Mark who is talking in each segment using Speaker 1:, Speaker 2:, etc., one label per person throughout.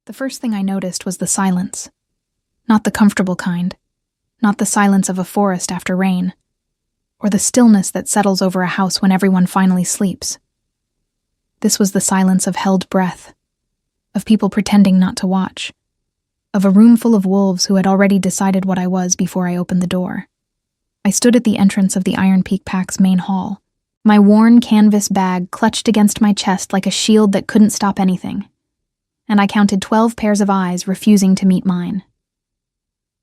Speaker 1: The first thing I noticed was the silence. Not the comfortable kind. Not the silence of a forest after rain. Or the stillness that settles over a house when everyone finally sleeps. This was the silence of held breath. Of people pretending not to watch. Of a room full of wolves who had already decided what I was before I opened the door. I stood at the entrance of the Iron Peak Pack's main hall. My worn canvas bag clutched against my chest like a shield that couldn't stop anything. And I counted 12 pairs of eyes refusing to meet mine.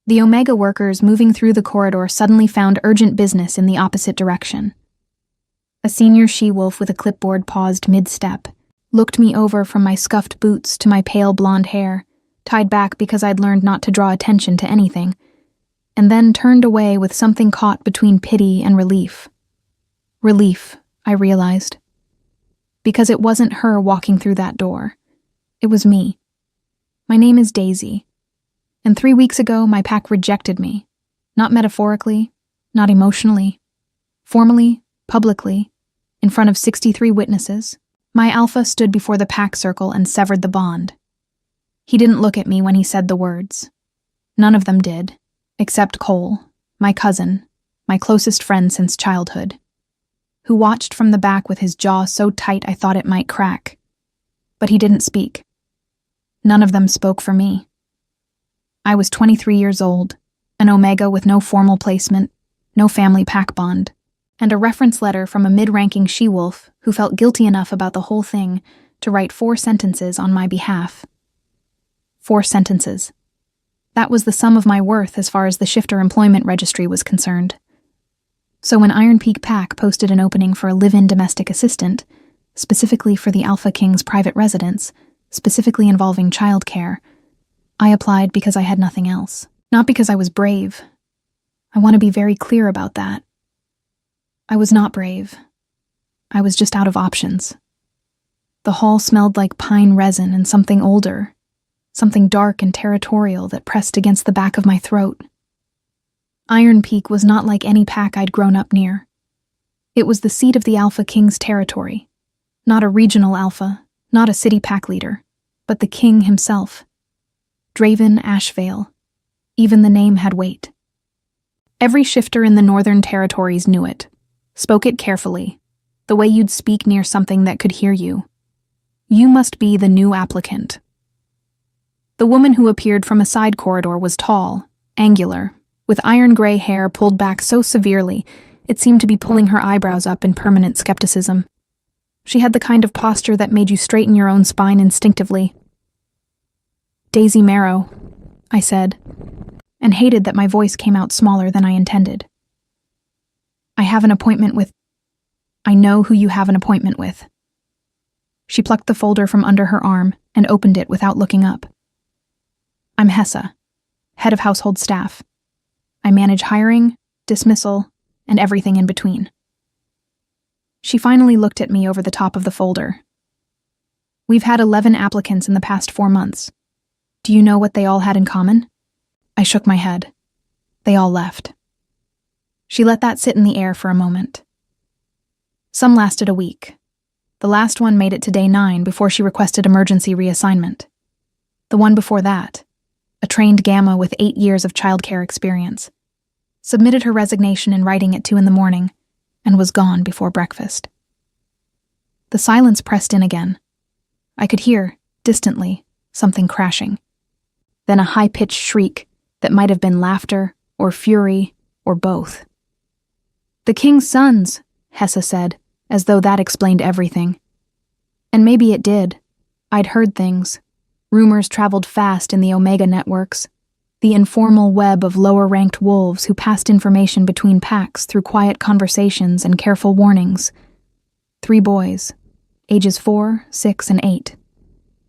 Speaker 1: The Omega workers moving through the corridor suddenly found urgent business in the opposite direction. A senior she-wolf with a clipboard paused mid-step, looked me over from my scuffed boots to my pale blonde hair, tied back because I'd learned not to draw attention to anything, and then turned away with something caught between pity and relief. Relief, I realized. Because it wasn't her walking through that door. It was me. My name is Daisy. And 3 weeks ago, my pack rejected me. Not metaphorically, not emotionally. Formally, publicly, in front of 63 witnesses, my alpha stood before the pack circle and severed the bond. He didn't look at me when he said the words. None of them did, except Cole, my cousin, my closest friend since childhood, who watched from the back with his jaw so tight I thought it might crack. But he didn't speak. None of them spoke for me. I was 23 years old, an Omega with no formal placement, no family pack bond, and a reference letter from a mid-ranking she-wolf who felt guilty enough about the whole thing to write 4 sentences on my behalf. 4 sentences. That was the sum of my worth as far as the shifter employment registry was concerned. So when Iron Peak Pack posted an opening for a live-in domestic assistant, specifically for the Alpha King's private residence, specifically involving childcare, I applied because I had nothing else. Not because I was brave. I want to be very clear about that. I was not brave. I was just out of options. The hall smelled like pine resin and something older, something dark and territorial that pressed against the back of my throat. Iron Peak was not like any pack I'd grown up near. It was the seat of the Alpha King's territory. Not a regional alpha, not a city pack leader, but the king himself. Draven Ashvale. Even the name had weight. Every shifter in the Northern Territories knew it, spoke it carefully, the way you'd speak near something that could hear you. You must be the new applicant. The woman who appeared from a side corridor was tall, angular, with iron-gray hair pulled back so severely it seemed to be pulling her eyebrows up in permanent skepticism. She had the kind of posture that made you straighten your own spine instinctively. Daisy Marrow, I said, and hated that my voice came out smaller than I intended. I know who you have an appointment with. She plucked the folder from under her arm and opened it without looking up. I'm Hessa, head of household staff. I manage hiring, dismissal, and everything in between. She finally looked at me over the top of the folder. We've had 11 applicants in the past 4 months. Do you know what they all had in common? I shook my head. They all left. She let that sit in the air for a moment. Some lasted a week. The last one made it to day 9 before she requested emergency reassignment. The one before that, a trained Gamma with 8 years of childcare experience, submitted her resignation in writing at 2 a.m. and was gone before breakfast. The silence pressed in again. I could hear, distantly, something crashing. Then a high-pitched shriek that might have been laughter or fury or both. The king's sons, Hessa said, as though that explained everything. And maybe it did. I'd heard things. Rumors traveled fast in the Omega networks, the informal web of lower-ranked wolves who passed information between packs through quiet conversations and careful warnings. 3 boys, ages 4, 6, and 8.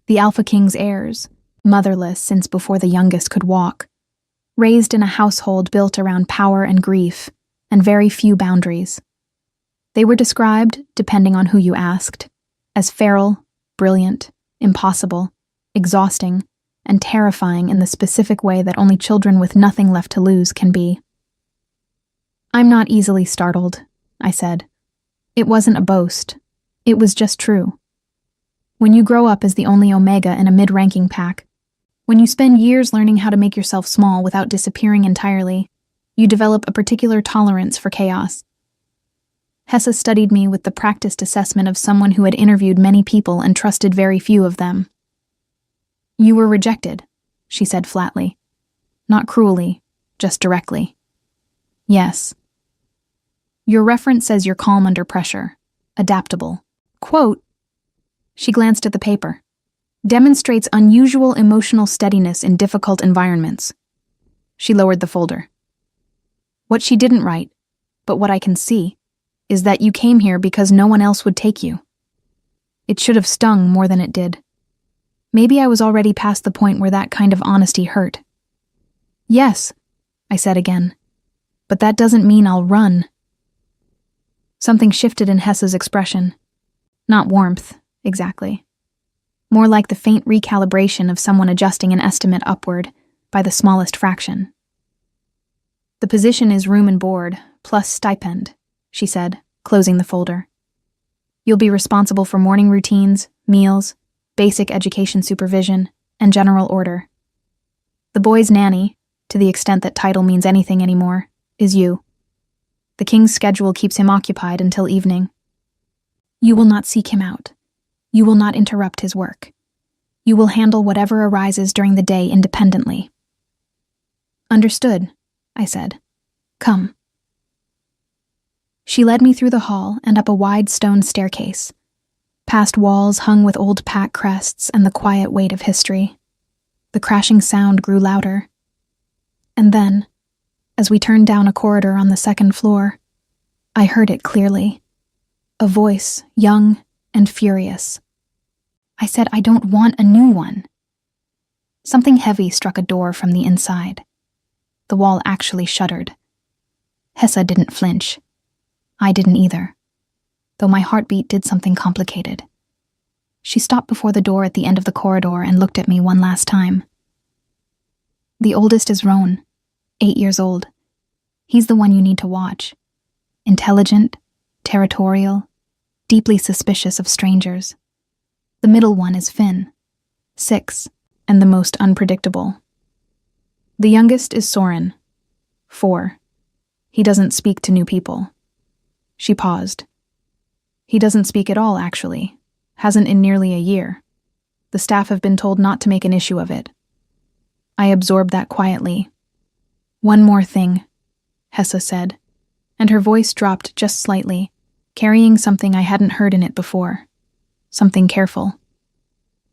Speaker 1: The Alpha King's heirs, motherless since before the youngest could walk, raised in a household built around power and grief, and very few boundaries. They were described, depending on who you asked, as feral, brilliant, impossible, exhausting, and terrifying in the specific way that only children with nothing left to lose can be. I'm not easily startled, I said. It wasn't a boast. It was just true. When you grow up as the only Omega in a mid-ranking pack, When you spend years learning how to make yourself small without disappearing entirely, you develop a particular tolerance for chaos. Hesse studied me with the practiced assessment of someone who had interviewed many people and trusted very few of them. "You were rejected," she said flatly. Not cruelly, just directly. "Yes." "Your reference says you're calm under pressure, adaptable. Quote," she glanced at the paper, "demonstrates unusual emotional steadiness in difficult environments." She lowered the folder. "What she didn't write, but what I can see, is that you came here because no one else would take you." It should have stung more than it did. Maybe I was already past the point where that kind of honesty hurt. "Yes," I said again, "but that doesn't mean I'll run." Something shifted in Hesse's expression. Not warmth, exactly. More like the faint recalibration of someone adjusting an estimate upward by the smallest fraction. "The position is room and board, plus stipend," she said, closing the folder. "You'll be responsible for morning routines, meals, basic education supervision, and general order. The boy's nanny, to the extent that title means anything anymore, is you. The king's schedule keeps him occupied until evening. You will not seek him out. You will not interrupt his work. You will handle whatever arises during the day independently." "Understood," I said. "Come." She led me through the hall and up a wide stone staircase, past walls hung with old pack crests and the quiet weight of history. The crashing sound grew louder. And then, as we turned down a corridor on the second floor, I heard it clearly. A voice, young and furious. I said, "I don't want a new one." Something heavy struck a door from the inside. The wall actually shuddered. Hesse didn't flinch. I didn't either, though my heartbeat did something complicated. She stopped before the door at the end of the corridor and looked at me one last time. "The oldest is Roan, 8 years old. He's the one you need to watch. Intelligent, territorial, deeply suspicious of strangers. The middle one is Finn, 6, and the most unpredictable. The youngest is Soren, 4. He doesn't speak to new people." She paused. "He doesn't speak at all, actually. Hasn't in nearly a year. The staff have been told not to make an issue of it." I absorbed that quietly. "One more thing," Hesse said, and her voice dropped just slightly, carrying something I hadn't heard in it before. Something careful.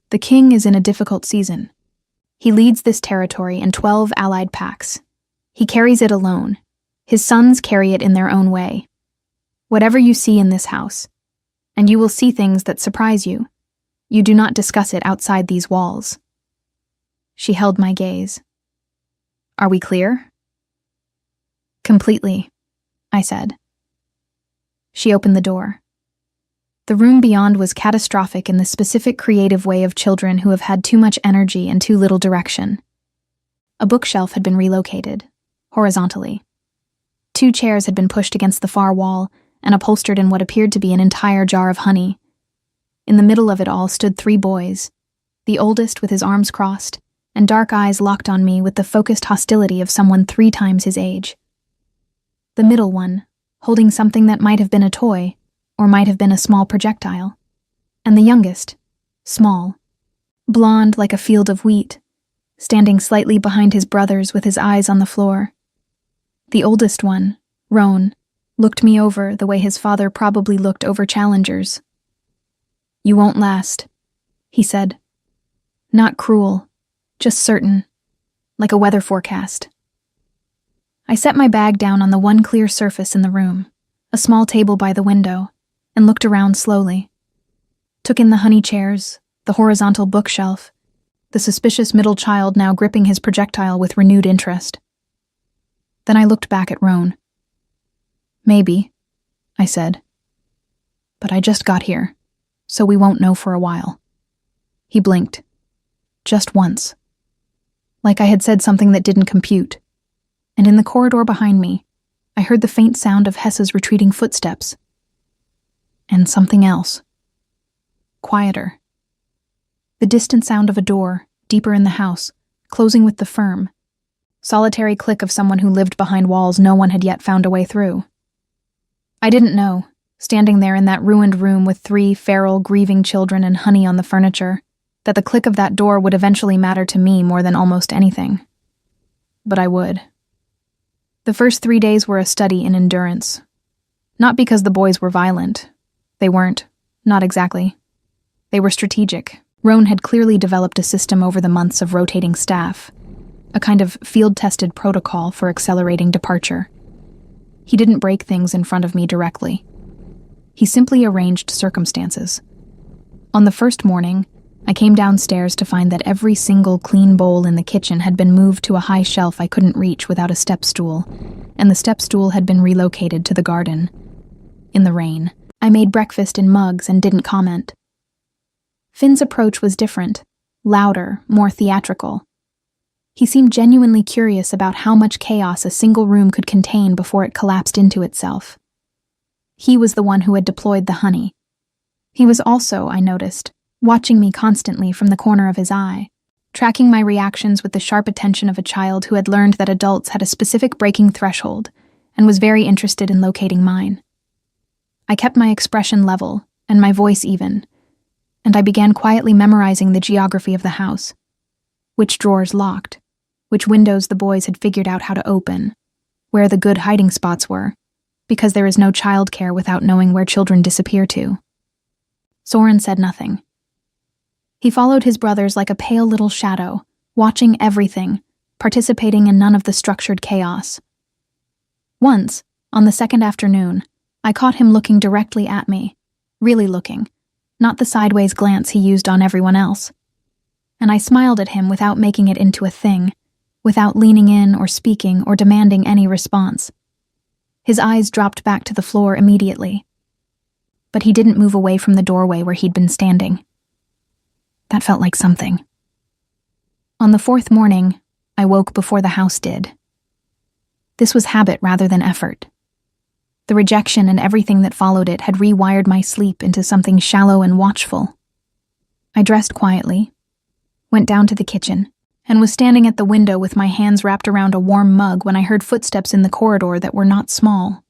Speaker 1: "The king is in a difficult season. He leads this territory in 12 allied packs. He carries it alone. His sons carry it in their own way. Whatever you see in this house, and you will see things that surprise you, you do not discuss it outside these walls." She held my gaze. "Are we clear?" "Completely," I said. She opened the door. The room beyond was catastrophic in the specific creative way of children who have had too much energy and too little direction. A bookshelf had been relocated, horizontally. 2 chairs had been pushed against the far wall and upholstered in what appeared to be an entire jar of honey. In the middle of it all stood 3 boys, the oldest with his arms crossed, and dark eyes locked on me with the focused hostility of someone 3 times his age. The middle one, holding something that might have been a toy, or might have been a small projectile. And the youngest, small, blonde like a field of wheat, standing slightly behind his brothers with his eyes on the floor. The oldest one, Roan, looked me over the way his father probably looked over challengers. "You won't last," he said. Not cruel, just certain, like a weather forecast. I set my bag down on the one clear surface in the room, a small table by the window, and looked around slowly. Took in the honey chairs, the horizontal bookshelf, the suspicious middle child now gripping his projectile with renewed interest. Then I looked back at Roan. "Maybe," I said. "But I just got here, so we won't know for a while." He blinked. Just once. Like I had said something that didn't compute. And in the corridor behind me, I heard the faint sound of Hesse's retreating footsteps. And something else. Quieter. The distant sound of a door, deeper in the house, closing with the firm, solitary click of someone who lived behind walls no one had yet found a way through. I didn't know, standing there in that ruined room with 3 feral, grieving children and honey on the furniture, that the click of that door would eventually matter to me more than almost anything. But I would. The first 3 days were a study in endurance. Not because the boys were violent. They weren't. Not exactly. They were strategic. Roan had clearly developed a system over the months of rotating staff, a kind of field-tested protocol for accelerating departure. He didn't break things in front of me directly. He simply arranged circumstances. On the first morning, I came downstairs to find that every single clean bowl in the kitchen had been moved to a high shelf I couldn't reach without a step stool, and the step stool had been relocated to the garden. In the rain, I made breakfast in mugs and didn't comment. Finn's approach was different, louder, more theatrical. He seemed genuinely curious about how much chaos a single room could contain before it collapsed into itself. He was the one who had deployed the honey. He was also, I noticed, watching me constantly from the corner of his eye, tracking my reactions with the sharp attention of a child who had learned that adults had a specific breaking threshold and was very interested in locating mine. I kept my expression level and my voice even, and I began quietly memorizing the geography of the house. Which drawers locked, which windows the boys had figured out how to open, where the good hiding spots were, because there is no childcare without knowing where children disappear to. Soren said nothing. He followed his brothers like a pale little shadow, watching everything, participating in none of the structured chaos. Once, on the second afternoon, I caught him looking directly at me, really looking, not the sideways glance he used on everyone else. And I smiled at him without making it into a thing, without leaning in or speaking or demanding any response. His eyes dropped back to the floor immediately. But he didn't move away from the doorway where he'd been standing. That felt like something. On the 4th morning, I woke before the house did. This was habit rather than effort. The rejection and everything that followed it had rewired my sleep into something shallow and watchful. I dressed quietly, went down to the kitchen, and was standing at the window with my hands wrapped around a warm mug when I heard footsteps in the corridor that were not small.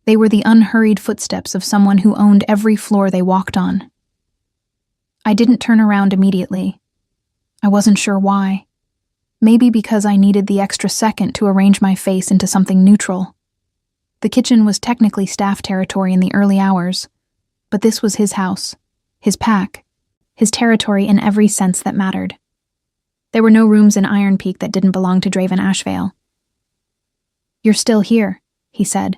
Speaker 1: They were the unhurried footsteps of someone who owned every floor they walked on. I didn't turn around immediately. I wasn't sure why. Maybe because I needed the extra second to arrange my face into something neutral. The kitchen was technically staff territory in the early hours, but this was his house, his pack, his territory in every sense that mattered. There were no rooms in Iron Peak that didn't belong to Draven Ashvale. "You're still here," he said.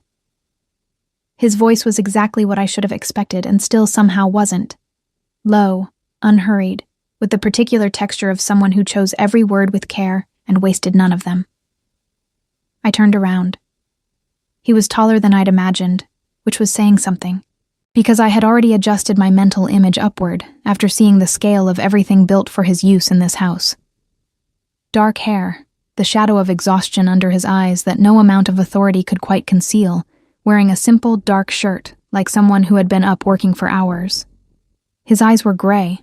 Speaker 1: His voice was exactly what I should have expected and still somehow wasn't. Low, unhurried, with the particular texture of someone who chose every word with care and wasted none of them. I turned around. He was taller than I'd imagined, which was saying something, because I had already adjusted my mental image upward after seeing the scale of everything built for his use in this house. Dark hair, the shadow of exhaustion under his eyes that no amount of authority could quite conceal, wearing a simple, dark shirt, like someone who had been up working for hours. His eyes were gray,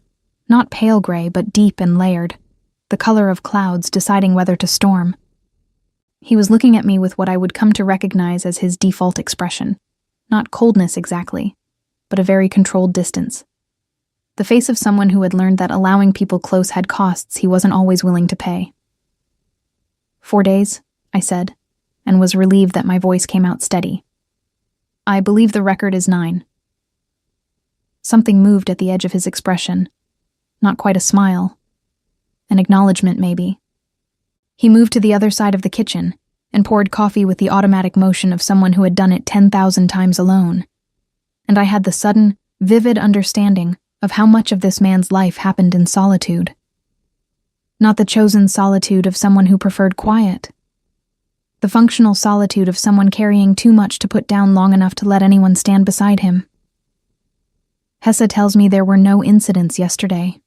Speaker 1: not pale gray, but deep and layered, the color of clouds deciding whether to storm. He was looking at me with what I would come to recognize as his default expression, not coldness exactly, but a very controlled distance. The face of someone who had learned that allowing people close had costs he wasn't always willing to pay. 4 days, I said, and was relieved that my voice came out steady. I believe the record is 9. Something moved at the edge of his expression. Not quite a smile. An acknowledgement, maybe. He moved to the other side of the kitchen and poured coffee with the automatic motion of someone who had done it 10,000 times alone. And I had the sudden, vivid understanding of how much of this man's life happened in solitude. Not the chosen solitude of someone who preferred quiet. The functional solitude of someone carrying too much to put down long enough to let anyone stand beside him. "Hessa tells me there were no incidents yesterday,"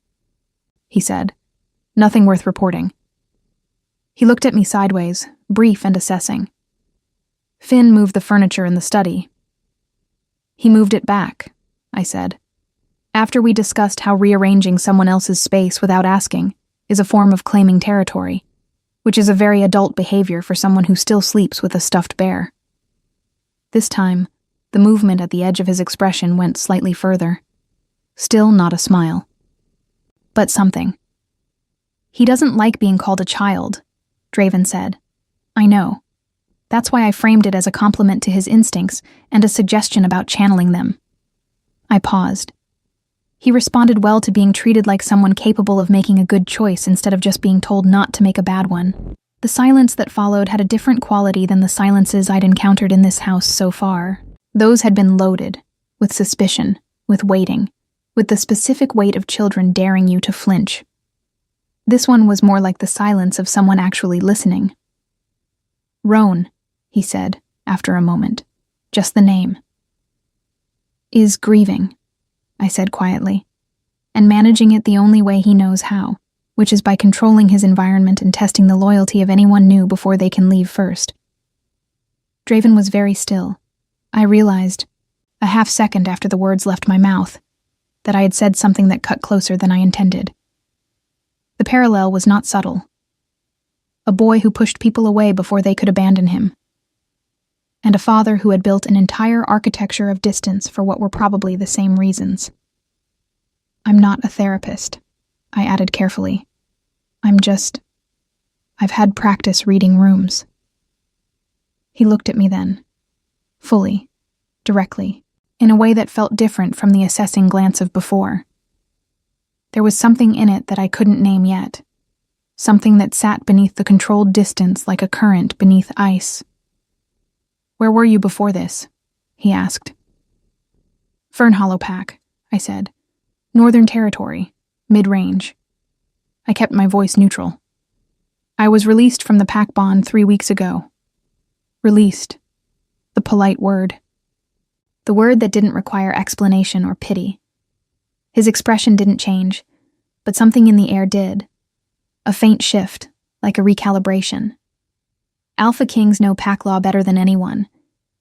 Speaker 1: he said. "Nothing worth reporting." He looked at me sideways, brief and assessing. Finn moved the furniture in the study. "He moved it back," I said. "After we discussed how rearranging someone else's space without asking is a form of claiming territory, which is a very adult behavior for someone who still sleeps with a stuffed bear. This time, the movement at the edge of his expression went slightly further. Still not a smile. But something. He doesn't like being called a child, Draven said. I know. That's why I framed it as a compliment to his instincts and a suggestion about channeling them. I paused. He responded well to being treated like someone capable of making a good choice instead of just being told not to make a bad one. The silence that followed had a different quality than the silences I'd encountered in this house so far. Those had been loaded, with suspicion, with waiting, with the specific weight of children daring you to flinch. This one was more like the silence of someone actually listening. Roan, he said, after a moment. Just the name. Is grieving, I said quietly, and managing it the only way he knows how, which is by controlling his environment and testing the loyalty of anyone new before they can leave first. Draven was very still. I realized, a half second after the words left my mouth, that I had said something that cut closer than I intended. The parallel was not subtle. A boy who pushed people away before they could abandon him. And a father who had built an entire architecture of distance for what were probably the same reasons. I'm not a therapist, I added carefully. I've had practice reading rooms. He looked at me then, fully, directly, in a way that felt different from the assessing glance of before. There was something in it that I couldn't name yet, something that sat beneath the controlled distance like a current beneath ice. Where were you before this? He asked. Fern Hollow Pack, I said. Northern Territory, mid-range. I kept my voice neutral. I was released from the pack bond 3 weeks ago. Released. The polite word. The word that didn't require explanation or pity. His expression didn't change, but something in the air did. A faint shift, like a recalibration. Alpha Kings know pack law better than anyone.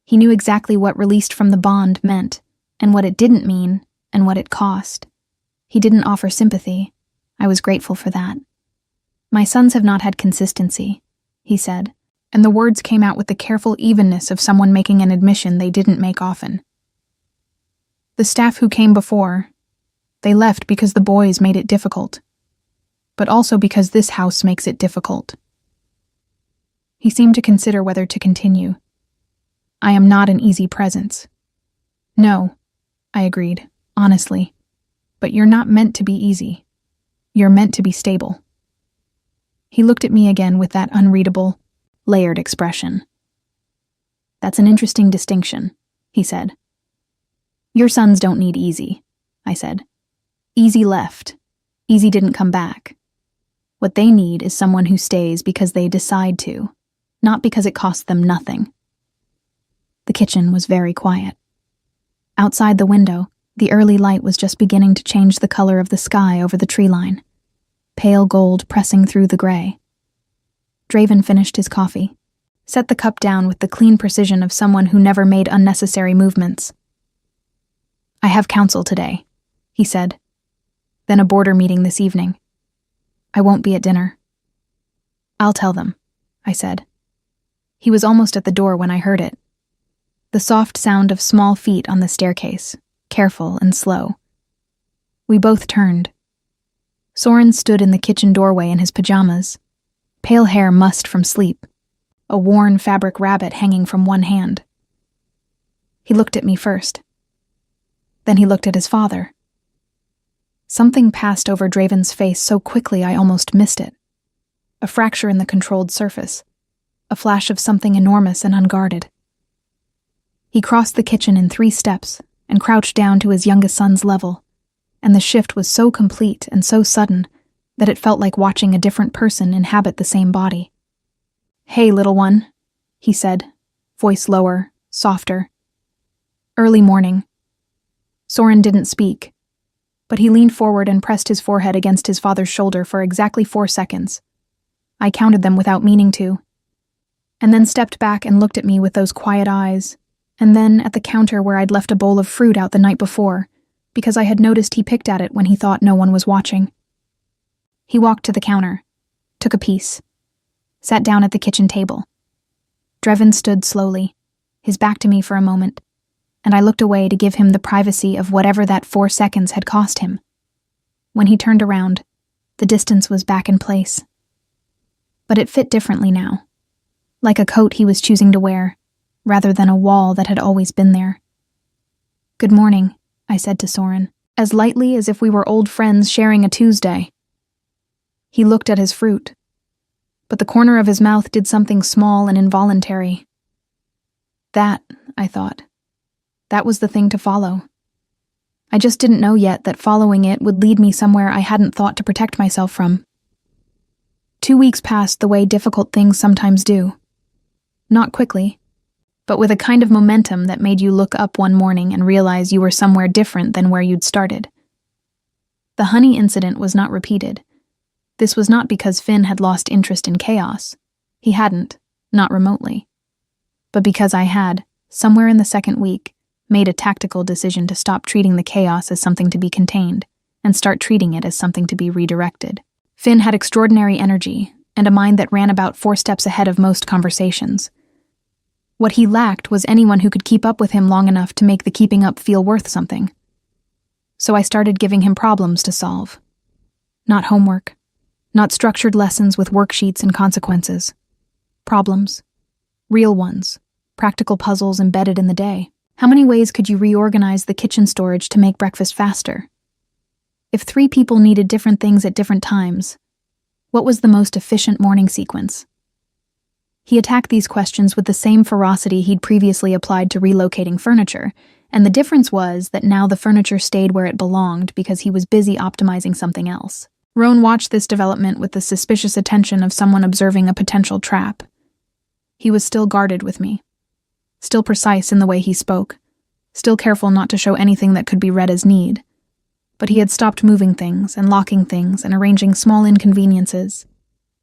Speaker 1: He knew exactly what released from the bond meant, and what it didn't mean, and what it cost. He didn't offer sympathy. I was grateful for that. My sons have not had consistency, he said, and the words came out with the careful evenness of someone making an admission they didn't make often. The staff who came before, they left because the boys made it difficult, but also because this house makes it difficult. He seemed to consider whether to continue. I am not an easy presence. No, I agreed, honestly, but you're not meant to be easy. You're meant to be stable. He looked at me again with that unreadable, layered expression. That's an interesting distinction, he said. Your sons don't need easy, I said. Easy left. Easy didn't come back. What they need is someone who stays because they decide to, not because it costs them nothing. The kitchen was very quiet. Outside the window, the early light was just beginning to change the color of the sky over the tree line, pale gold pressing through the gray. Draven finished his coffee, set the cup down with the clean precision of someone who never made unnecessary movements. I have council today, he said, then a border meeting this evening. I won't be at dinner. I'll tell them, I said. He was almost at the door when I heard it. The soft sound of small feet on the staircase, careful and slow. We both turned. Soren stood in the kitchen doorway in his pajamas, pale hair mussed from sleep, a worn fabric rabbit hanging from one hand. He looked at me first. Then he looked at his father. Something passed over Draven's face so quickly I almost missed it. A fracture in the controlled surface, a flash of something enormous and unguarded. He crossed the kitchen in 3 steps and crouched down to his youngest son's level, and the shift was so complete and so sudden that it felt like watching a different person inhabit the same body. Hey, little one, he said, voice lower, softer. Early morning. Soren didn't speak, but he leaned forward and pressed his forehead against his father's shoulder for exactly 4 seconds. I counted them without meaning to, and then stepped back and looked at me with those quiet eyes, and then at the counter where I'd left a bowl of fruit out the night before, because I had noticed he picked at it when he thought no one was watching. He walked to the counter, took a piece, sat down at the kitchen table. Drevin stood slowly, his back to me for a moment, and I looked away to give him the privacy of whatever that 4 seconds had cost him. When he turned around, the distance was back in place. But it fit differently now, like a coat he was choosing to wear, rather than a wall that had always been there. "Good morning," I said to Soren, as lightly as if we were old friends sharing a Tuesday. He looked at his fruit, but the corner of his mouth did something small and involuntary. That, I thought, that was the thing to follow. I just didn't know yet that following it would lead me somewhere I hadn't thought to protect myself from. 2 weeks passed the way difficult things sometimes do. Not quickly, but with a kind of momentum that made you look up one morning and realize you were somewhere different than where you'd started. The honey incident was not repeated. This was not because Finn had lost interest in chaos. He hadn't, not remotely. But because I had, somewhere in the second week, made a tactical decision to stop treating the chaos as something to be contained and start treating it as something to be redirected. Finn had extraordinary energy and a mind that ran about 4 steps ahead of most conversations. What he lacked was anyone who could keep up with him long enough to make the keeping up feel worth something. So I started giving him problems to solve. Not homework, not structured lessons with worksheets and consequences. Problems. Real ones. Practical puzzles embedded in the day. How many ways could you reorganize the kitchen storage to make breakfast faster? If 3 people needed different things at different times, what was the most efficient morning sequence? He attacked these questions with the same ferocity he'd previously applied to relocating furniture, and the difference was that now the furniture stayed where it belonged because he was busy optimizing something else. Roan watched this development with the suspicious attention of someone observing a potential trap. He was still guarded with me. Still precise in the way he spoke, still careful not to show anything that could be read as need. But he had stopped moving things and locking things and arranging small inconveniences,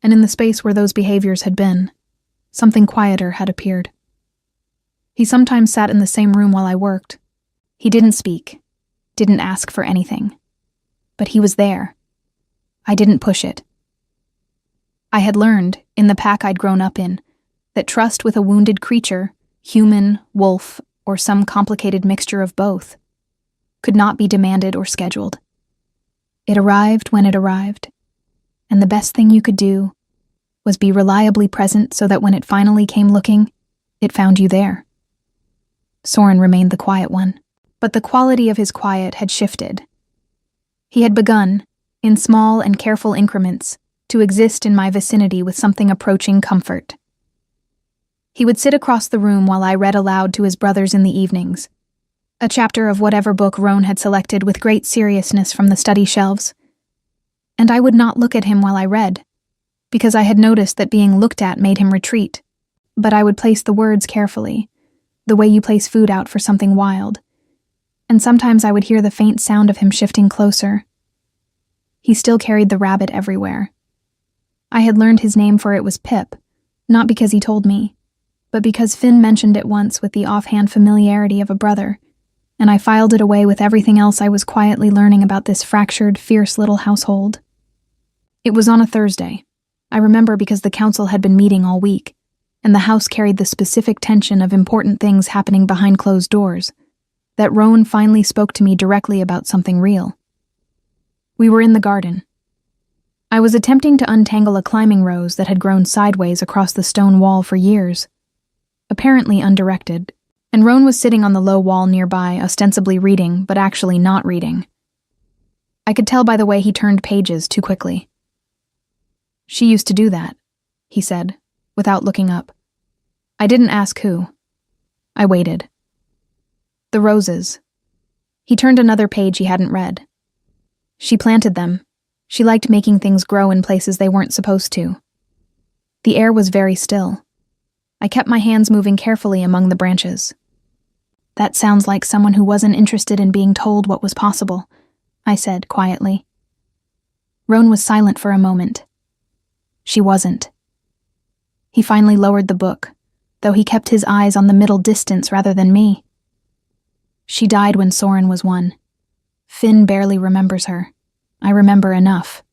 Speaker 1: and in the space where those behaviors had been, something quieter had appeared. He sometimes sat in the same room while I worked. He didn't speak, didn't ask for anything. But he was there. I didn't push it. I had learned, in the pack I'd grown up in, that trust with a wounded creature, human, wolf, or some complicated mixture of both, could not be demanded or scheduled. It arrived when it arrived, and the best thing you could do was be reliably present so that when it finally came looking, it found you there. Soren remained the quiet one, but the quality of his quiet had shifted. He had begun, in small and careful increments, to exist in my vicinity with something approaching comfort. He would sit across the room while I read aloud to his brothers in the evenings, a chapter of whatever book Roan had selected with great seriousness from the study shelves. And I would not look at him while I read, because I had noticed that being looked at made him retreat, but I would place the words carefully, the way you place food out for something wild, and sometimes I would hear the faint sound of him shifting closer. He still carried the rabbit everywhere. I had learned his name for it was Pip, not because he told me, but because Finn mentioned it once with the offhand familiarity of a brother, and I filed it away with everything else I was quietly learning about this fractured, fierce little household. It was on a Thursday. I remember because the council had been meeting all week, and the house carried the specific tension of important things happening behind closed doors, that Roan finally spoke to me directly about something real. We were in the garden. I was attempting to untangle a climbing rose that had grown sideways across the stone wall for years, apparently undirected, and Roan was sitting on the low wall nearby, ostensibly reading, but actually not reading. I could tell by the way he turned pages too quickly. "She used to do that," he said, without looking up. I didn't ask who. I waited. "The roses." He turned another page he hadn't read. "She planted them. She liked making things grow in places they weren't supposed to." The air was very still. I kept my hands moving carefully among the branches. "That sounds like someone who wasn't interested in being told what was possible," I said quietly. Roan was silent for a moment. She wasn't. He finally lowered the book, though he kept his eyes on the middle distance rather than me. "She died when Soren was 1. Finn barely remembers her. I remember enough."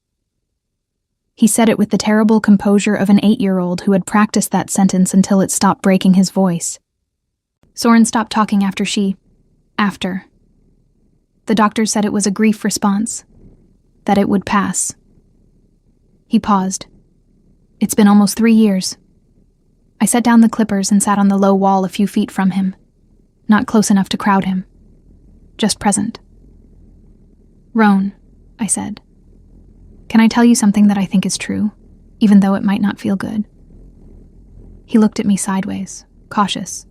Speaker 1: He said it with the terrible composure of an 8-year-old who had practiced that sentence until it stopped breaking his voice. Soren stopped talking after. The doctor said it was a grief response, that it would pass. He paused. It's been almost 3 years. I set down the clippers and sat on the low wall a few feet from him, not close enough to crowd him, just present. Roan, I said, can I tell you something that I think is true, even though it might not feel good? He looked at me sideways, cautious.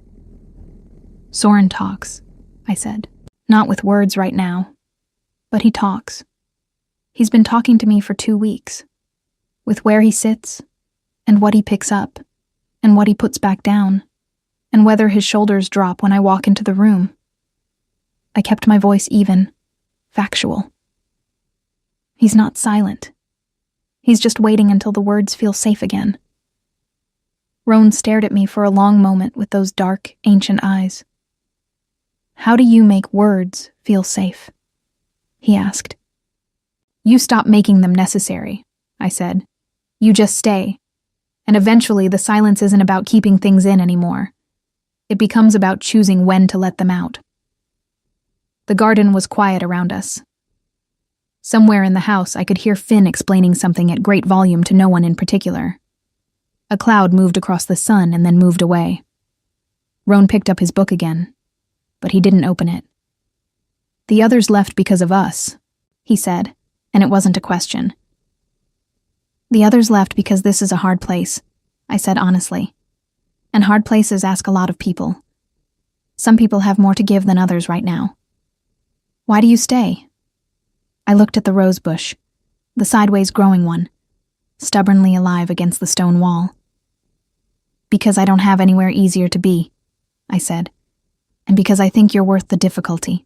Speaker 1: Soren talks, I said. Not with words right now, but he talks. He's been talking to me for 2 weeks, with where he sits, and what he picks up, and what he puts back down, and whether his shoulders drop when I walk into the room. I kept my voice even, factual. He's not silent. He's just waiting until the words feel safe again. Roan stared at me for a long moment with those dark, ancient eyes. How do you make words feel safe? He asked. You stop making them necessary, I said. You just stay. And eventually the silence isn't about keeping things in anymore. It becomes about choosing when to let them out. The garden was quiet around us. Somewhere in the house I could hear Finn explaining something at great volume to no one in particular. A cloud moved across the sun and then moved away. Roan picked up his book again, but he didn't open it. The others left because of us, he said, and it wasn't a question. The others left because this is a hard place, I said honestly. And hard places ask a lot of people. Some people have more to give than others right now. Why do you stay? I looked at the rose bush, the sideways growing one, stubbornly alive against the stone wall. Because I don't have anywhere easier to be, I said, and because I think you're worth the difficulty.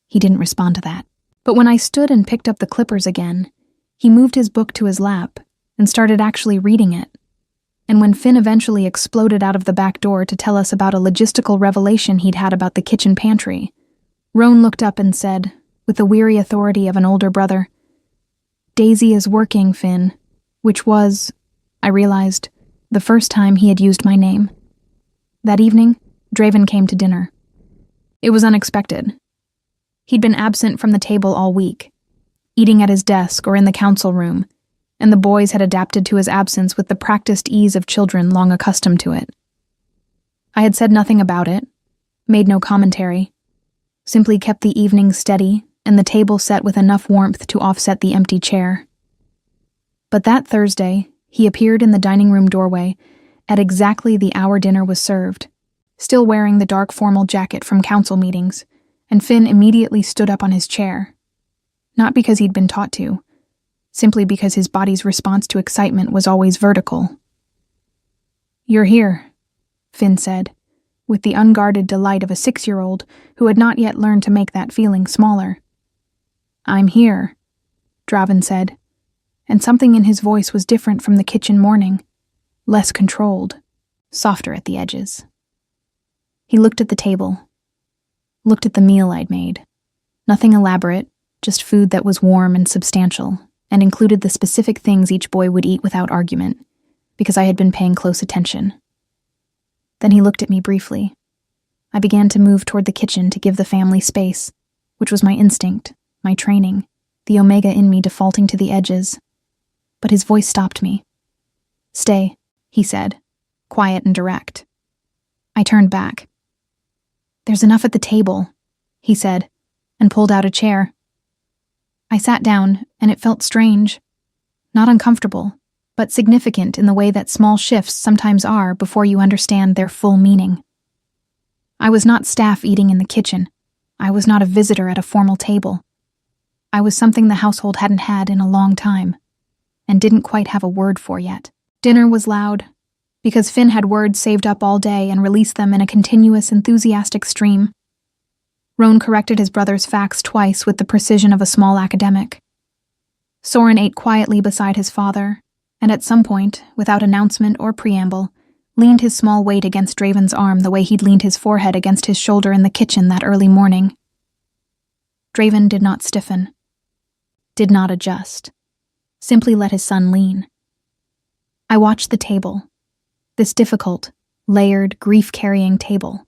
Speaker 1: He didn't respond to that. But when I stood and picked up the clippers again, he moved his book to his lap and started actually reading it. And when Finn eventually exploded out of the back door to tell us about a logistical revelation he'd had about the kitchen pantry, Roan looked up and said, with the weary authority of an older brother, Daisy is working, Finn, which was, I realized, the first time he had used my name. That evening, Draven came to dinner. It was unexpected. He'd been absent from the table all week, eating at his desk or in the council room, and the boys had adapted to his absence with the practiced ease of children long accustomed to it. I had said nothing about it, made no commentary, simply kept the evening steady and the table set with enough warmth to offset the empty chair. But that Thursday, he appeared in the dining room doorway at exactly the hour dinner was served, still wearing the dark formal jacket from council meetings, and Finn immediately stood up on his chair. Not because he'd been taught to, simply because his body's response to excitement was always vertical. You're here, Finn said, with the unguarded delight of a 6-year-old who had not yet learned to make that feeling smaller. I'm here, Draven said, and something in his voice was different from the kitchen morning, less controlled, softer at the edges. He looked at the table, looked at the meal I'd made. Nothing elaborate, just food that was warm and substantial, and included the specific things each boy would eat without argument, because I had been paying close attention. Then he looked at me briefly. I began to move toward the kitchen to give the family space, which was my instinct, my training, the omega in me defaulting to the edges. But his voice stopped me. Stay, he said, quiet and direct. I turned back. There's enough at the table, he said, and pulled out a chair. I sat down, and it felt strange. Not uncomfortable, but significant in the way that small shifts sometimes are before you understand their full meaning. I was not staff eating in the kitchen. I was not a visitor at a formal table. I was something the household hadn't had in a long time, and didn't quite have a word for yet. Dinner was loud, because Finn had words saved up all day and released them in a continuous, enthusiastic stream. Roan corrected his brother's facts twice with the precision of a small academic. Soren ate quietly beside his father, and at some point, without announcement or preamble, leaned his small weight against Draven's arm the way he'd leaned his forehead against his shoulder in the kitchen that early morning. Draven did not stiffen, did not adjust, simply let his son lean. I watched the table, this difficult, layered, grief-carrying table,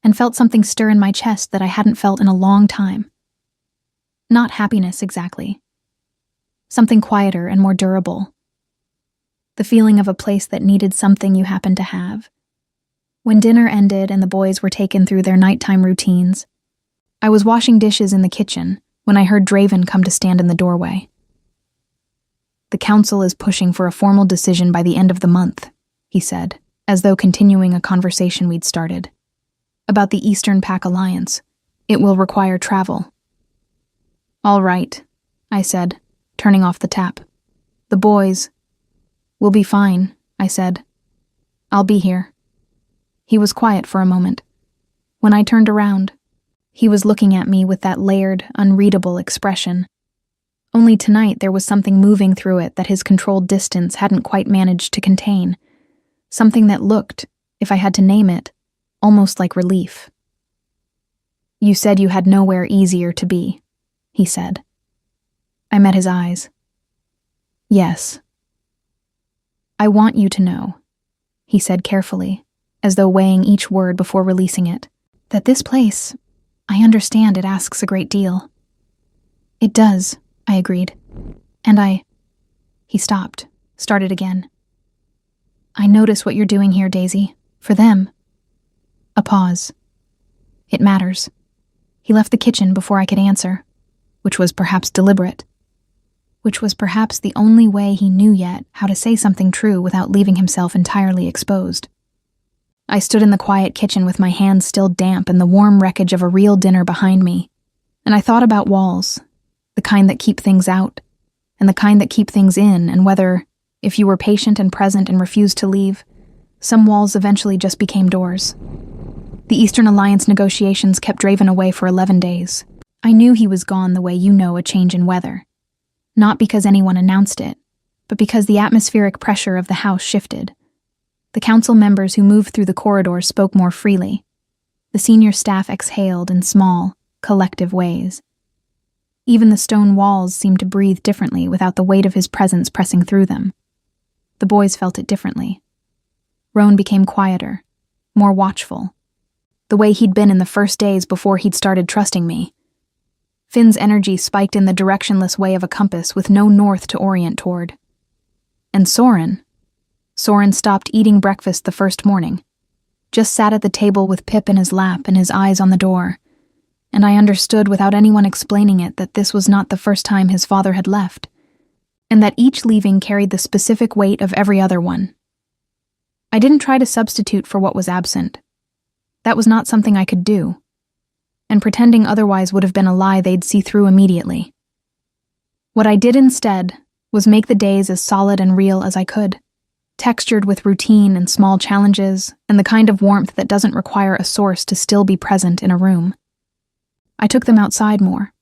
Speaker 1: and felt something stir in my chest that I hadn't felt in a long time. Not happiness exactly. Something quieter and more durable. The feeling of a place that needed something you happened to have. When dinner ended and the boys were taken through their nighttime routines, I was washing dishes in the kitchen when I heard Draven come to stand in the doorway. "The council is pushing for a formal decision by the end of the month," he said, as though continuing a conversation we'd started. "About the Eastern Pac Alliance. It will require travel." "All right," I said, turning off the tap. "The boys." "We'll be fine," I said. "I'll be here." He was quiet for a moment. When I turned around, he was looking at me with that layered, unreadable expression. Only tonight there was something moving through it that his controlled distance hadn't quite managed to contain. Something that looked, if I had to name it, almost like relief. "You said you had nowhere easier to be," he said. I met his eyes. "Yes." "I want you to know," he said carefully, as though weighing each word before releasing it, "that this place, I understand it asks a great deal." "It does," I agreed. "And He stopped, started again. "I notice what you're doing here, Daisy. For them." A pause. "It matters." He left the kitchen before I could answer, which was perhaps deliberate. Which was perhaps the only way he knew yet how to say something true without leaving himself entirely exposed. I stood in the quiet kitchen with my hands still damp and the warm wreckage of a real dinner behind me, and I thought about walls, the kind that keep things out, and the kind that keep things in, and whether, if you were patient and present and refused to leave, some walls eventually just became doors. The Eastern Alliance negotiations kept Draven away for 11 days. I knew he was gone the way you know a change in weather. Not because anyone announced it, but because the atmospheric pressure of the house shifted. The council members who moved through the corridors spoke more freely. The senior staff exhaled in small, collective ways. Even the stone walls seemed to breathe differently without the weight of his presence pressing through them. The boys felt it differently. Roan became quieter, more watchful, the way he'd been in the first days before he'd started trusting me. Finn's energy spiked in the directionless way of a compass with no north to orient toward. And Soren stopped eating breakfast the first morning, just sat at the table with Pip in his lap and his eyes on the door, and I understood without anyone explaining it that this was not the first time his father had left, and that each leaving carried the specific weight of every other one. I didn't try to substitute for what was absent. That was not something I could do, and pretending otherwise would have been a lie they'd see through immediately. What I did instead was make the days as solid and real as I could, textured with routine and small challenges and the kind of warmth that doesn't require a source to still be present in a room. I took them outside more.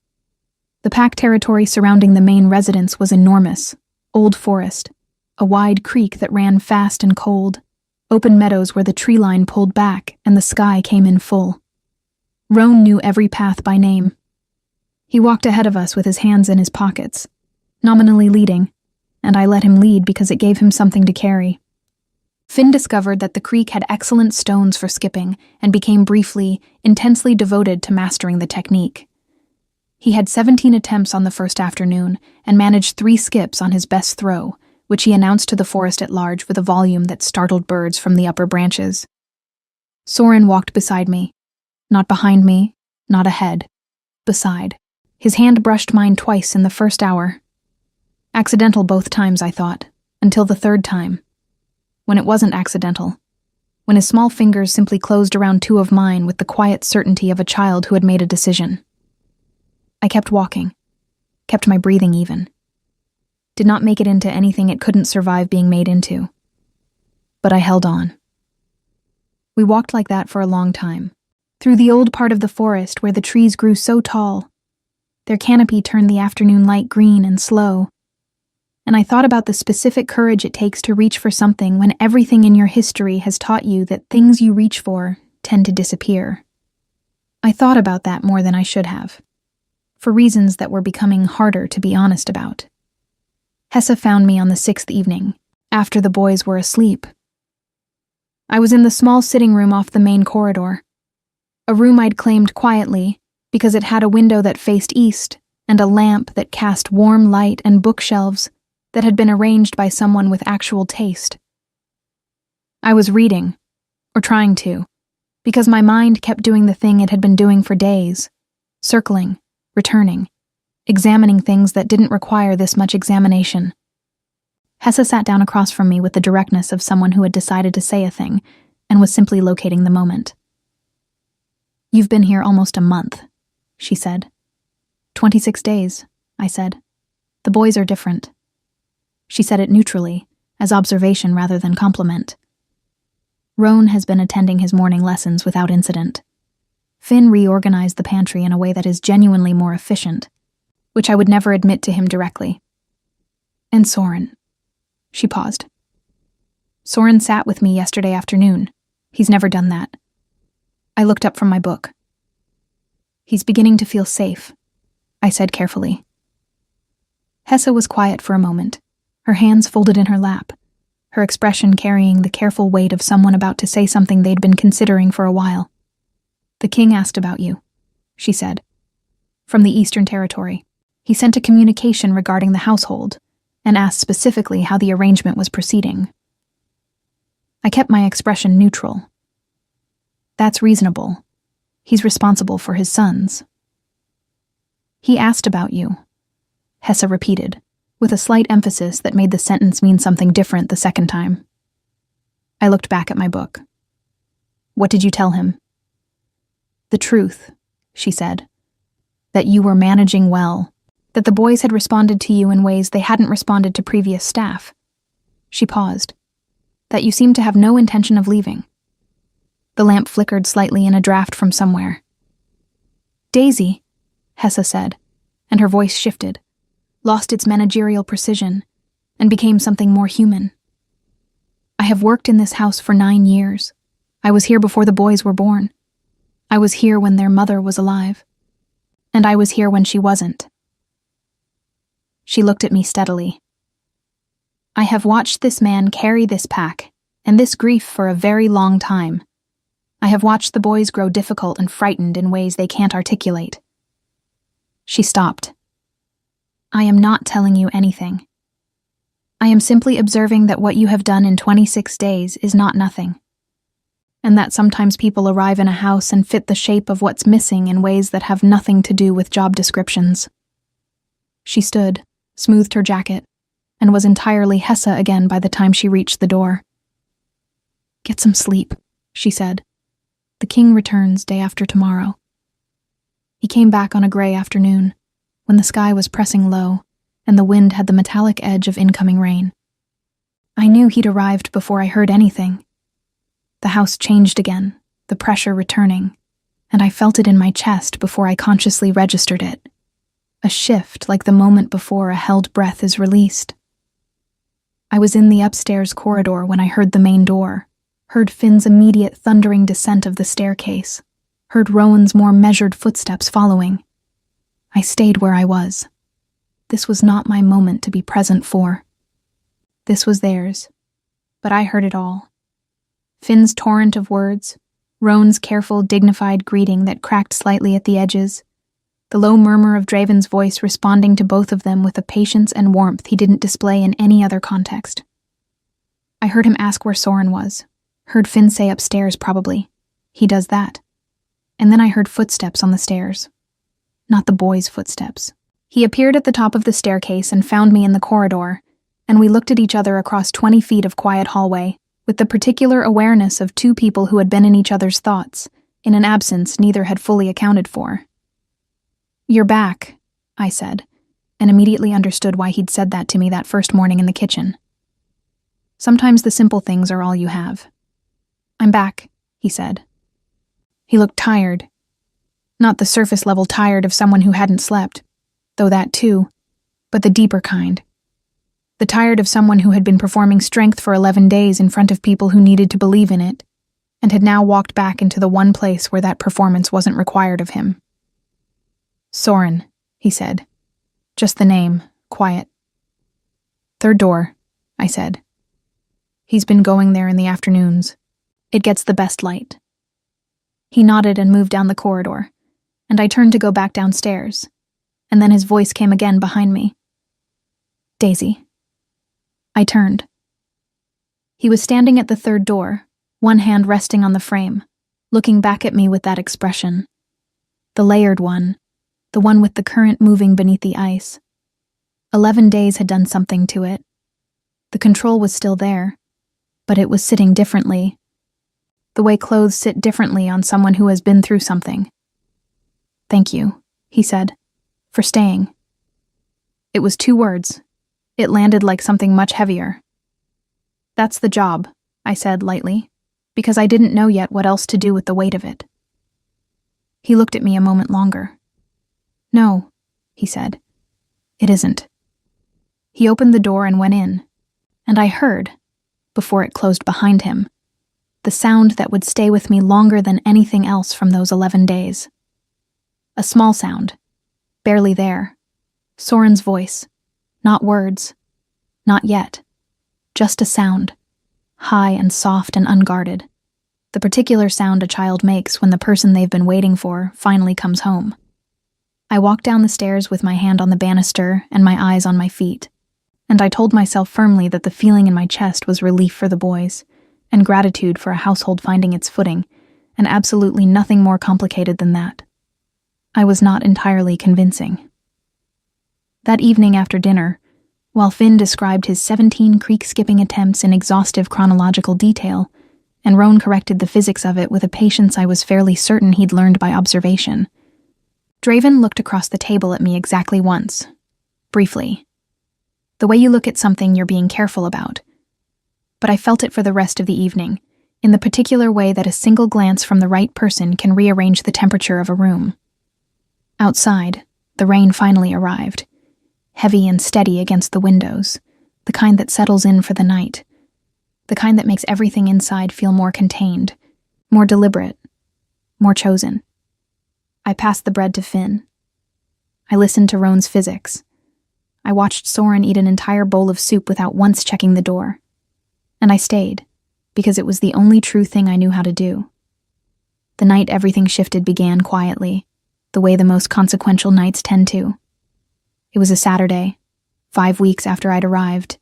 Speaker 1: The pack territory surrounding the main residence was enormous, old forest, a wide creek that ran fast and cold, open meadows where the tree line pulled back and the sky came in full. Roan knew every path by name. He walked ahead of us with his hands in his pockets, nominally leading, and I let him lead because it gave him something to carry. Finn discovered that the creek had excellent stones for skipping and became briefly, intensely devoted to mastering the technique. He had 17 attempts on the first afternoon and managed 3 skips on his best throw, which he announced to the forest at large with a volume that startled birds from the upper branches. Soren walked beside me. Not behind me, not ahead. Beside. His hand brushed mine twice in the first hour. Accidental both times, I thought, until the third time. When it wasn't accidental. When his small fingers simply closed around 2 of mine with the quiet certainty of a child who had made a decision. I kept walking. Kept my breathing even. Did not make it into anything it couldn't survive being made into. But I held on. We walked like that for a long time. Through the old part of the forest where the trees grew so tall. Their canopy turned the afternoon light green and slow. And I thought about the specific courage it takes to reach for something when everything in your history has taught you that things you reach for tend to disappear. I thought about that more than I should have, for reasons that were becoming harder to be honest about. Hessa found me on the 6th evening, after the boys were asleep. I was in the small sitting room off the main corridor, a room I'd claimed quietly because it had a window that faced east and a lamp that cast warm light and bookshelves that had been arranged by someone with actual taste. I was reading, or trying to, because my mind kept doing the thing it had been doing for days, circling, returning, examining things that didn't require this much examination. Hessa sat down across from me with the directness of someone who had decided to say a thing and was simply locating the moment. "You've been here almost a month," she said. 26 days, I said. "The boys are different." She said it neutrally, as observation rather than compliment. Roan has been attending his morning lessons without incident. Finn reorganized the pantry in a way that is genuinely more efficient, which I would never admit to him directly. And Soren. She paused. Soren sat with me yesterday afternoon. He's never done that. I looked up from my book. He's beginning to feel safe, I said carefully. Hessa was quiet for a moment, her hands folded in her lap, her expression carrying the careful weight of someone about to say something they'd been considering for a while. "The king asked about you," she said. "From the Eastern Territory. He sent a communication regarding the household and asked specifically how the arrangement was proceeding." I kept my expression neutral. "That's reasonable. He's responsible for his sons." "He asked about you," Hessa repeated, with a slight emphasis that made the sentence mean something different the second time. I looked back at my book. "What did you tell him?" "The truth," she said. "That you were managing well, that the boys had responded to you in ways they hadn't responded to previous staff." She paused. "That you seemed to have no intention of leaving." The lamp flickered slightly in a draft from somewhere. "Daisy," Hessa said, and her voice shifted, lost its managerial precision, and became something more human. "I have worked in this house for 9 years. I was here before the boys were born. I was here when their mother was alive. And I was here when she wasn't." She looked at me steadily. "I have watched this man carry this pack and this grief for a very long time. I have watched the boys grow difficult and frightened in ways they can't articulate." She stopped. "I am not telling you anything. I am simply observing that what you have done in 26 days is not nothing, and that sometimes people arrive in a house and fit the shape of what's missing in ways that have nothing to do with job descriptions." She stood, smoothed her jacket, and was entirely Hessa again by the time she reached the door. "Get some sleep," she said. "The king returns day after tomorrow." He came back on a gray afternoon, when the sky was pressing low, and the wind had the metallic edge of incoming rain. I knew he'd arrived before I heard anything. The house changed again, the pressure returning, and I felt it in my chest before I consciously registered it. A shift like the moment before a held breath is released. I was in the upstairs corridor when I heard the main door, heard Finn's immediate thundering descent of the staircase, heard Rowan's more measured footsteps following. I stayed where I was. This was not my moment to be present for. This was theirs, but I heard it all. Finn's torrent of words, Rowan's careful, dignified greeting that cracked slightly at the edges, the low murmur of Draven's voice responding to both of them with a patience and warmth he didn't display in any other context. I heard him ask where Soren was, heard Finn say upstairs probably. He does that. And then I heard footsteps on the stairs. Not the boy's footsteps. He appeared at the top of the staircase and found me in the corridor, and we looked at each other across 20 feet of quiet hallway, with the particular awareness of two people who had been in each other's thoughts, in an absence neither had fully accounted for. "You're back," I said, and immediately understood why he'd said that to me that first morning in the kitchen. Sometimes the simple things are all you have. "I'm back," he said. He looked tired. Not the surface-level tired of someone who hadn't slept, though that too, but the deeper kind. The tired of someone who had been performing strength for 11 days in front of people who needed to believe in it, and had now walked back into the one place where that performance wasn't required of him. "Soren," he said. Just the name, quiet. "Third door," I said. "He's been going there in the afternoons. It gets the best light." He nodded and moved down the corridor, and I turned to go back downstairs, and then his voice came again behind me. "Daisy." I turned. He was standing at the third door, one hand resting on the frame, looking back at me with that expression. The layered one, the one with the current moving beneath the ice. 11 days had done something to it. The control was still there, but it was sitting differently. The way clothes sit differently on someone who has been through something. "Thank you," he said, "for staying." It was 2 words. It landed like something much heavier. "That's the job," I said lightly, because I didn't know yet what else to do with the weight of it. He looked at me a moment longer. "No," he said, "it isn't." He opened the door and went in, and I heard, before it closed behind him, the sound that would stay with me longer than anything else from those 11 days. A small sound, barely there. Soren's voice. Not words. Not yet. Just a sound. High and soft and unguarded. The particular sound a child makes when the person they've been waiting for finally comes home. I walked down the stairs with my hand on the banister and my eyes on my feet, and I told myself firmly that the feeling in my chest was relief for the boys, and gratitude for a household finding its footing, and absolutely nothing more complicated than that. I was not entirely convincing. That evening after dinner, while Finn described his 17 creek-skipping attempts in exhaustive chronological detail, and Roan corrected the physics of it with a patience I was fairly certain he'd learned by observation, Draven looked across the table at me exactly once, briefly. The way you look at something you're being careful about. But I felt it for the rest of the evening, in the particular way that a single glance from the right person can rearrange the temperature of a room. Outside, the rain finally arrived, heavy and steady against the windows, the kind that settles in for the night, the kind that makes everything inside feel more contained, more deliberate, more chosen. I passed the bread to Finn. I listened to Roan's physics. I watched Soren eat an entire bowl of soup without once checking the door. And I stayed, because it was the only true thing I knew how to do. The night everything shifted began quietly, the way the most consequential nights tend to. It was a Saturday, 5 weeks after I'd arrived,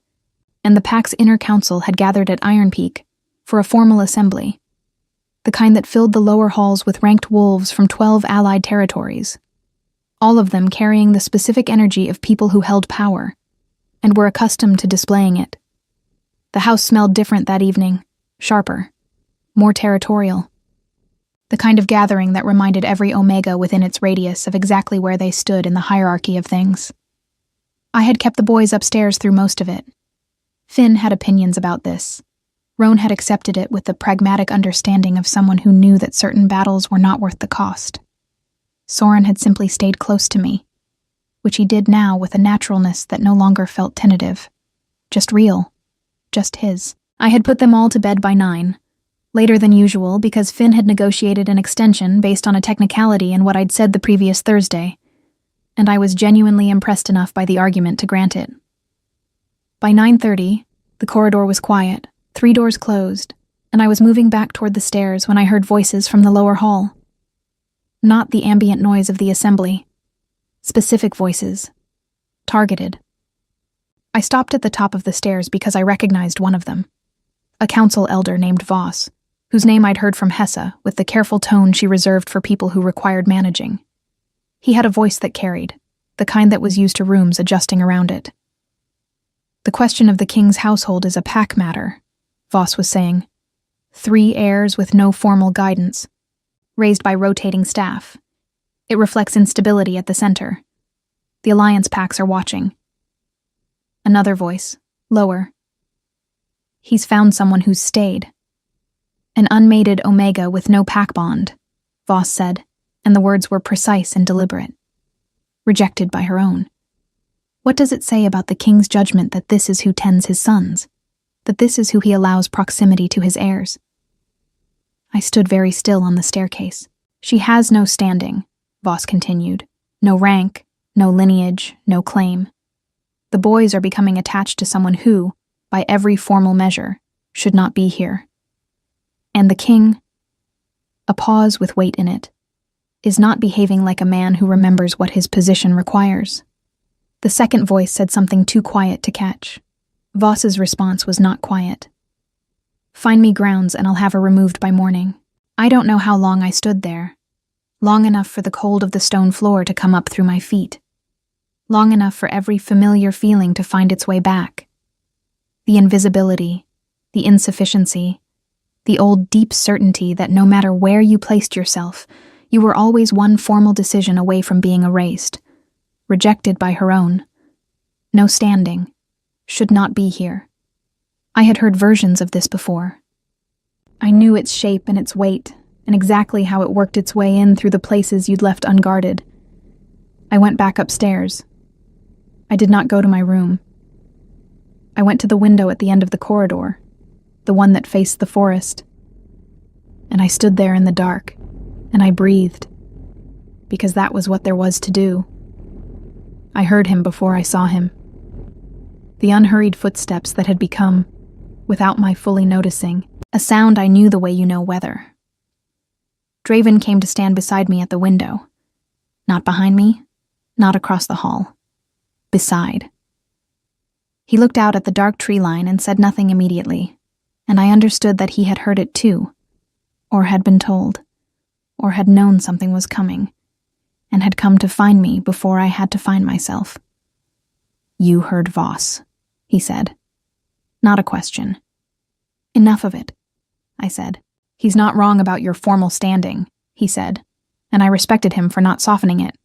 Speaker 1: and the Pack's inner council had gathered at Iron Peak for a formal assembly, the kind that filled the lower halls with ranked wolves from 12 allied territories, all of them carrying the specific energy of people who held power, and were accustomed to displaying it. The house smelled different that evening, sharper, more territorial. The kind of gathering that reminded every Omega within its radius of exactly where they stood in the hierarchy of things. I had kept the boys upstairs through most of it. Finn had opinions about this. Roan had accepted it with the pragmatic understanding of someone who knew that certain battles were not worth the cost. Soren had simply stayed close to me, which he did now with a naturalness that no longer felt tentative. Just real. Just his. I had put them all to bed by 9, later than usual because Finn had negotiated an extension based on a technicality in what I'd said the previous Thursday, and I was genuinely impressed enough by the argument to grant it. By 9:30, the corridor was quiet, 3 doors closed, and I was moving back toward the stairs when I heard voices from the lower hall. Not the ambient noise of the assembly. Specific voices. Targeted. I stopped at the top of the stairs because I recognized one of them. A council elder named Voss, whose name I'd heard from Hessa with the careful tone she reserved for people who required managing. He had a voice that carried, the kind that was used to rooms adjusting around it. "The question of the king's household is a pack matter," Voss was saying. 3 heirs with no formal guidance, raised by rotating staff. It reflects instability at the center. The alliance packs are watching. Another voice, lower. "He's found someone who's stayed. An unmated Omega with no pack bond," Voss said, and the words were precise and deliberate. Rejected by her own. What does it say about the king's judgment that this is who tends his sons? That this is who he allows proximity to his heirs? I stood very still on the staircase. "She has no standing," Voss continued. "No rank, no lineage, no claim. The boys are becoming attached to someone who, by every formal measure, should not be here. And the king, a pause with weight in it, is not behaving like a man who remembers what his position requires. The second voice said something too quiet to catch. Voss's response was not quiet. Find me grounds and I'll have her removed by morning. I don't know how long I stood there. Long enough for the cold of the stone floor to come up through my feet. Long enough for every familiar feeling to find its way back. The invisibility, the insufficiency, the old deep certainty that no matter where you placed yourself, you were always one formal decision away from being erased, rejected by her own. No standing, should not be here. I had heard versions of this before. I knew its shape and its weight, and exactly how it worked its way in through the places you'd left unguarded. I went back upstairs. I did not go to my room. I went to the window at the end of the corridor, the one that faced the forest. And I stood there in the dark, and I breathed, because that was what there was to do. I heard him before I saw him. The unhurried footsteps that had become, without my fully noticing, a sound I knew the way you know weather. Draven came to stand beside me at the window. Not behind me, not across the hall. Beside. He looked out at the dark tree line and said nothing immediately, and I understood that he had heard it too, or had been told, or had known something was coming, and had come to find me before I had to find myself. You heard Voss, he said. Not a question. Enough of it, I said. He's not wrong about your formal standing, he said, and I respected him for not softening it.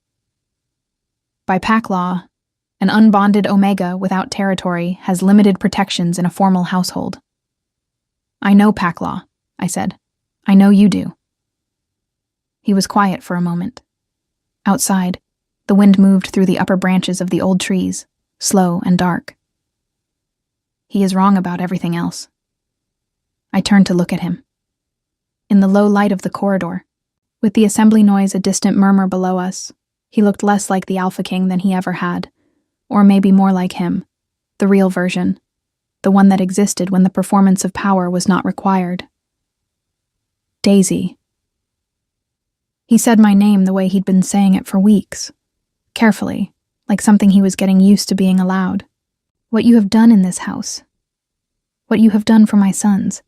Speaker 1: By pack law, an unbonded Omega without territory has limited protections in a formal household. I know pack law, I said. I know you do. He was quiet for a moment. Outside, the wind moved through the upper branches of the old trees, slow and dark. He is wrong about everything else. I turned to look at him. In the low light of the corridor, with the assembly noise a distant murmur below us, he looked less like the Alpha King than he ever had, or maybe more like him, the real version, the one that existed when the performance of power was not required. Daisy. He said my name the way he'd been saying it for weeks, carefully, like something he was getting used to being allowed. What you have done in this house. What you have done for my sons.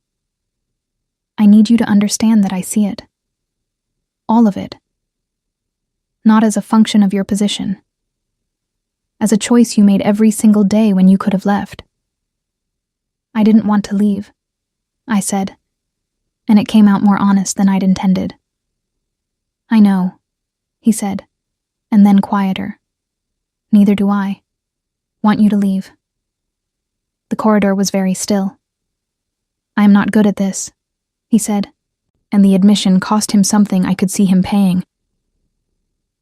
Speaker 1: I need you to understand that I see it. All of it. Not as a function of your position. As a choice you made every single day when you could have left. I didn't want to leave, I said, and it came out more honest than I'd intended. I know, he said, and then quieter. Neither do I. Want you to leave. The corridor was very still. I am not good at this, he said, and the admission cost him something I could see him paying.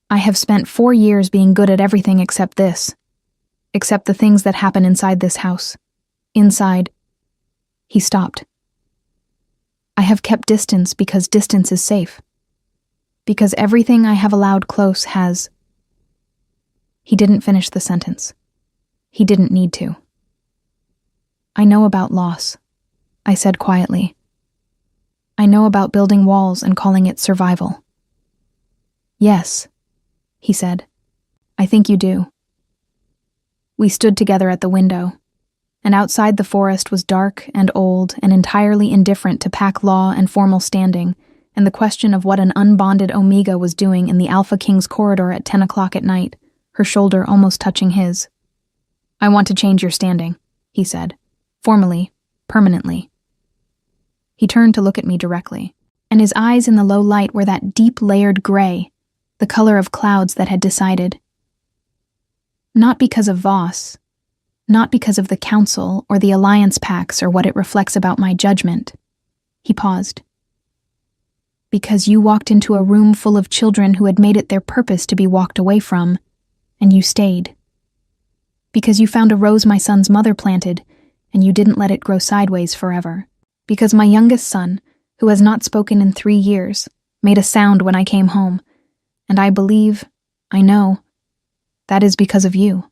Speaker 1: I have spent 4 years being good at everything except this. Except the things that happen inside this house. Inside. He stopped. I have kept distance because distance is safe. Because everything I have allowed close has... He didn't finish the sentence. He didn't need to. I know about loss, I said quietly. I know about building walls and calling it survival. Yes, he said. I think you do. We stood together at the window, and outside the forest was dark and old and entirely indifferent to pack law and formal standing, and the question of what an unbonded Omega was doing in the Alpha King's corridor at 10 o'clock at night, her shoulder almost touching his. I want to change your standing, he said, formally, permanently. He turned to look at me directly, and his eyes in the low light were that deep layered gray, the color of clouds that had decided. Not because of Voss, not because of the Council or the Alliance Pacts or what it reflects about my judgment. He paused. Because you walked into a room full of children who had made it their purpose to be walked away from, and you stayed. Because you found a rose my son's mother planted, and you didn't let it grow sideways forever. Because my youngest son, who has not spoken in 3 years, made a sound when I came home, and I believe, I know, that is because of you.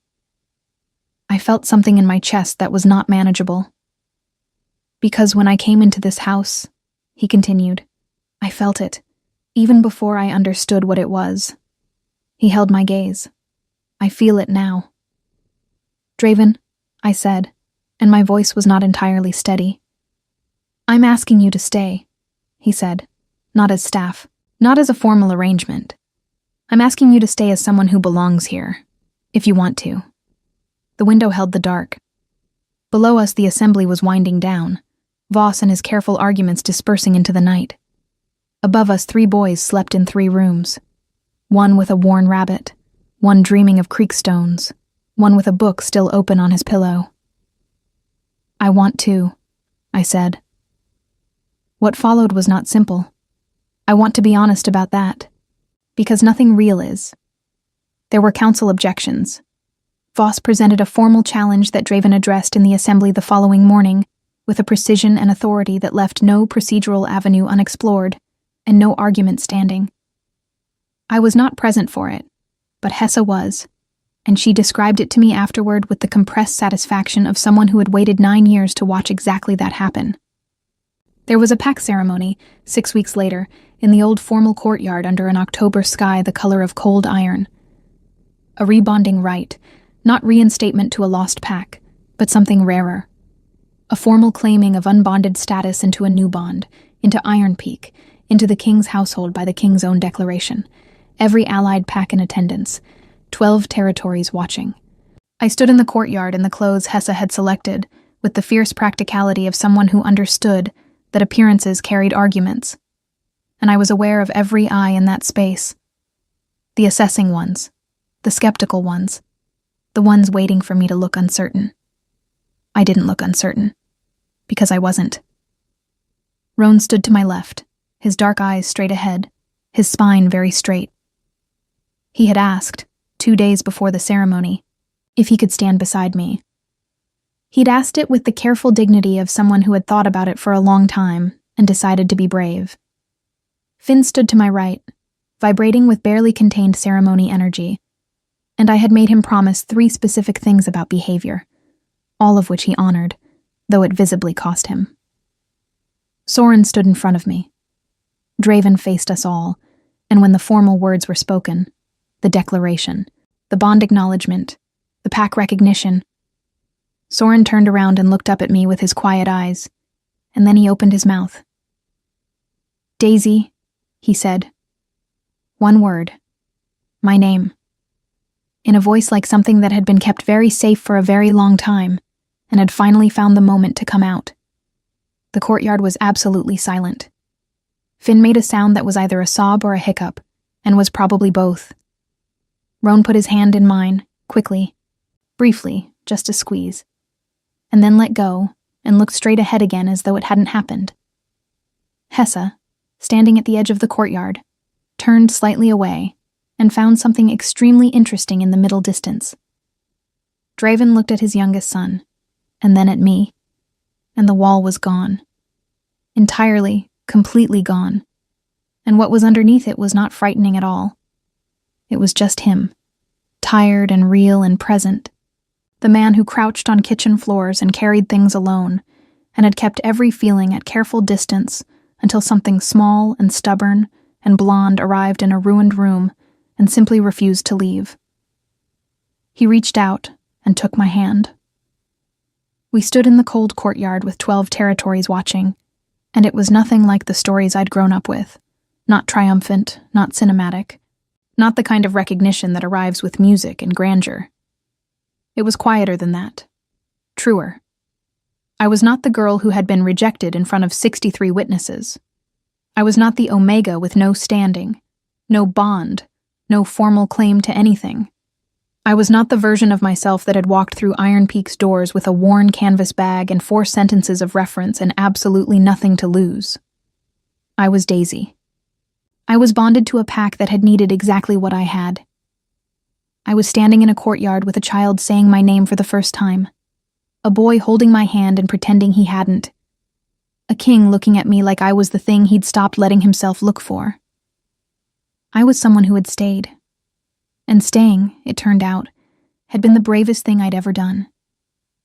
Speaker 1: I felt something in my chest that was not manageable. Because when I came into this house, he continued, I felt it, even before I understood what it was. He held my gaze. I feel it now. Draven, I said, and my voice was not entirely steady. I'm asking you to stay, he said, not as staff, not as a formal arrangement. I'm asking you to stay as someone who belongs here, if you want to. The window held the dark. Below us, the assembly was winding down, Voss and his careful arguments dispersing into the night. Above us, 3 boys slept in 3 rooms. One with a worn rabbit, one dreaming of creek stones, one with a book still open on his pillow. I want to, I said. What followed was not simple. I want to be honest about that, because nothing real is. There were council objections. Voss presented a formal challenge that Draven addressed in the assembly the following morning, with a precision and authority that left no procedural avenue unexplored, and no argument standing. I was not present for it, but Hessa was, and she described it to me afterward with the compressed satisfaction of someone who had waited 9 years to watch exactly that happen. There was a pack ceremony, 6 weeks later, in the old formal courtyard under an October sky the color of cold iron. A rebonding rite, not reinstatement to a lost pack, but something rarer. A formal claiming of unbonded status into a new bond, into Iron Peak, into the king's household by the king's own declaration. Every allied pack in attendance, 12 territories watching. I stood in the courtyard in the clothes Hessa had selected, with the fierce practicality of someone who understood that appearances carried arguments. And I was aware of every eye in that space. The assessing ones, the skeptical ones, the ones waiting for me to look uncertain. I didn't look uncertain, because I wasn't. Roan stood to my left, his dark eyes straight ahead, his spine very straight. He had asked, 2 days before the ceremony, if he could stand beside me. He'd asked it with the careful dignity of someone who had thought about it for a long time and decided to be brave. Finn stood to my right, vibrating with barely contained ceremony energy, and I had made him promise 3 specific things about behavior, all of which he honored, though it visibly cost him. Soren stood in front of me. Draven faced us all, and when the formal words were spoken, the declaration, the bond acknowledgement, the pack recognition, Soren turned around and looked up at me with his quiet eyes, and then he opened his mouth. Daisy, he said. 1 word. My name. In a voice like something that had been kept very safe for a very long time, and had finally found the moment to come out. The courtyard was absolutely silent. Finn made a sound that was either a sob or a hiccup, and was probably both. Roan put his hand in mine, quickly, briefly, just a squeeze, and then let go and looked straight ahead again as though it hadn't happened. Hessa, standing at the edge of the courtyard, turned slightly away and found something extremely interesting in the middle distance. Draven looked at his youngest son, and then at me, and the wall was gone. Entirely, completely gone. And what was underneath it was not frightening at all. It was just him, tired and real and present. The man who crouched on kitchen floors and carried things alone, and had kept every feeling at careful distance until something small and stubborn and blonde arrived in a ruined room and simply refused to leave. He reached out and took my hand. We stood in the cold courtyard with 12 territories watching, and it was nothing like the stories I'd grown up with. Not triumphant, not cinematic, not the kind of recognition that arrives with music and grandeur. It was quieter than that. Truer. I was not the girl who had been rejected in front of 63 witnesses. I was not the Omega with no standing, no bond, no formal claim to anything. I was not the version of myself that had walked through Iron Peak's doors with a worn canvas bag and 4 sentences of reference and absolutely nothing to lose. I was Daisy. I was bonded to a pack that had needed exactly what I had. I was standing in a courtyard with a child saying my name for the first time. A boy holding my hand and pretending he hadn't. A king looking at me like I was the thing he'd stopped letting himself look for. I was someone who had stayed. And staying, it turned out, had been the bravest thing I'd ever done.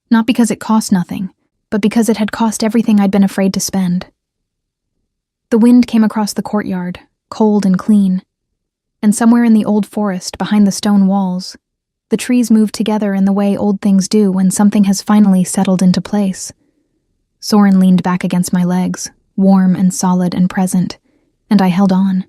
Speaker 1: Not because it cost nothing, but because it had cost everything I'd been afraid to spend. The wind came across the courtyard, cold and clean, and somewhere in the old forest, behind the stone walls, the trees moved together in the way old things do when something has finally settled into place. Soren leaned back against my legs, warm and solid and present, and I held on.